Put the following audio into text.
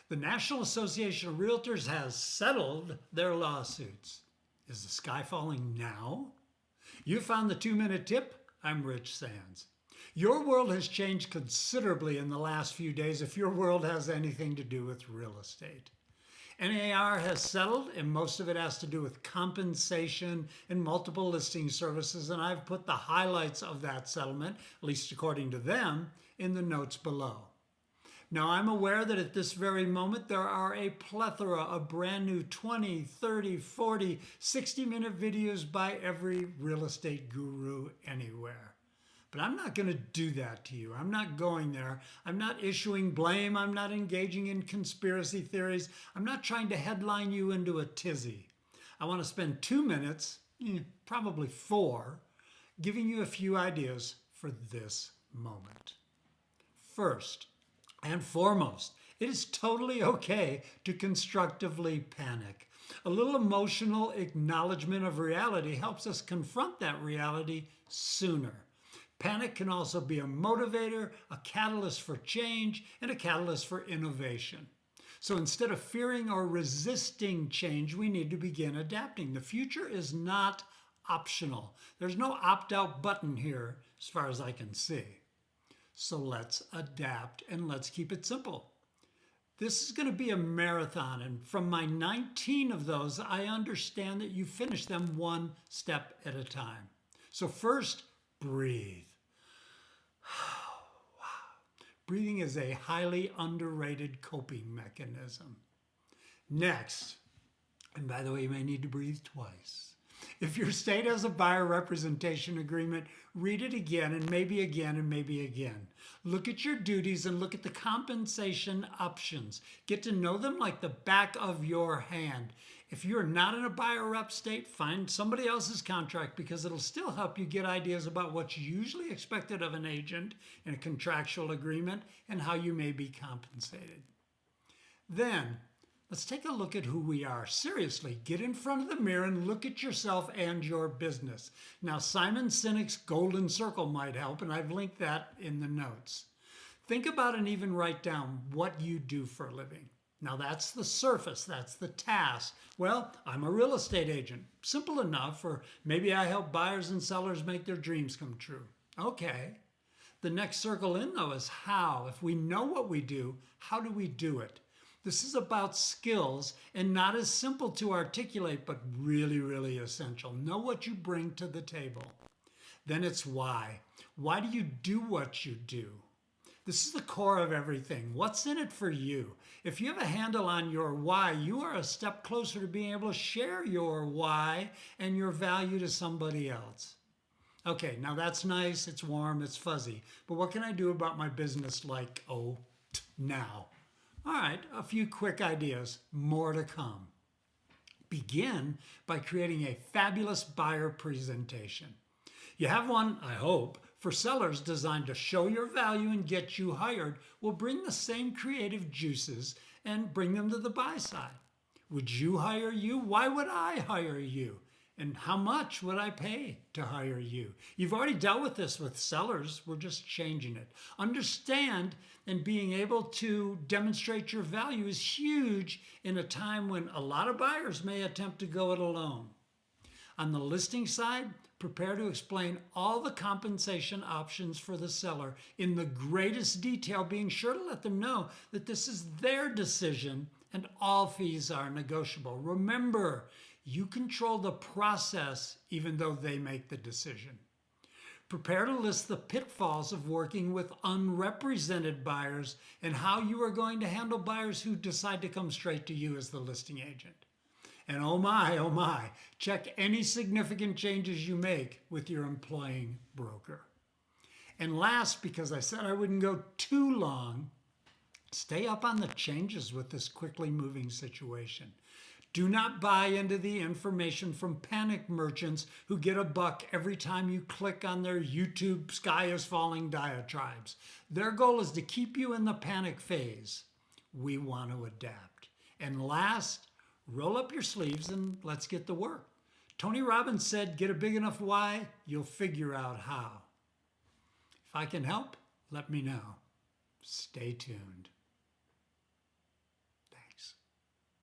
The National Association of Realtors has settled their lawsuits. Is the sky falling now? You found the 2-minute tip. I'm Rich Sands. Your world has changed considerably in the last few days if your world has anything to do with real estate. NAR has settled, and most of it has to do with compensation and multiple listing services, and I've put the highlights of that settlement, at least according to them, in the notes below. Now, I'm aware that at this very moment there are a plethora of brand new 20, 30, 40, 60-minute videos by every real estate guru anywhere. But I'm not going to do that to you. I'm not going there. I'm not issuing blame. I'm not engaging in conspiracy theories. I'm not trying to headline you into a tizzy. I want to spend 2 minutes, probably 4, giving you a few ideas for this moment. First and foremost, it is totally okay to constructively panic. A little emotional acknowledgement of reality helps us confront that reality sooner. Panic can also be a motivator, a catalyst for change, and a catalyst for innovation. So instead of fearing or resisting change, we need to begin adapting. The future is not optional. There's no opt-out button here as far as I can see. So let's adapt and let's keep it simple. This is going to be a marathon, and from my 19 of those, I understand that you finish them one step at a time. So first, breathe. Breathing is a highly underrated coping mechanism. Next, and by the way, you may need to breathe twice. If your state has a buyer representation agreement, read it again and maybe again and maybe again. Look at your duties and look at the compensation options. Get to know them like the back of your hand. If you're not in a buyer rep state, find somebody else's contract because it'll still help you get ideas about what's usually expected of an agent in a contractual agreement and how you may be compensated. Then, let's take a look at who we are. Seriously, get in front of the mirror and look at yourself and your business. Now, Simon Sinek's Golden Circle might help, and I've linked that in the notes. Think about and even write down what you do for a living. Now, that's the surface, that's the task. Well, I'm a real estate agent. Simple enough, or maybe I help buyers and sellers make their dreams come true. Okay. The next circle in, though, is how. If we know what we do, how do we do it? This is about skills and not as simple to articulate, but really, really essential. Know what you bring to the table. Then it's why. Why do you do what you do? This is the core of everything. What's in it for you? If you have a handle on your why, you are a step closer to being able to share your why and your value to somebody else. Okay, now that's nice, it's warm, it's fuzzy. But what can I do about my business now? All right, a few quick ideas, more to come. Begin by creating a fabulous buyer presentation. You have one, I hope, for sellers designed to show your value and get you hired. Will bring the same creative juices and bring them to the buy side. Would you hire you? Why would I hire you? And how much would I pay to hire you? You've already dealt with this with sellers. We're just changing it. Understand and being able to demonstrate your value is huge in a time when a lot of buyers may attempt to go it alone. On the listing side, prepare to explain all the compensation options for the seller in the greatest detail, being sure to let them know that this is their decision and all fees are negotiable. Remember, you control the process even though they make the decision. Prepare to list the pitfalls of working with unrepresented buyers and how you are going to handle buyers who decide to come straight to you as the listing agent. And oh my, check any significant changes you make with your employing broker. And last, because I said I wouldn't go too long, stay up on the changes with this quickly moving situation. Do not buy into the information from panic merchants who get a buck every time you click on their YouTube sky is falling diatribes. Their goal is to keep you in the panic phase. We want to adapt. And last, roll up your sleeves and let's get to work. Tony Robbins said, get a big enough why, you'll figure out how. If I can help, let me know. Stay tuned.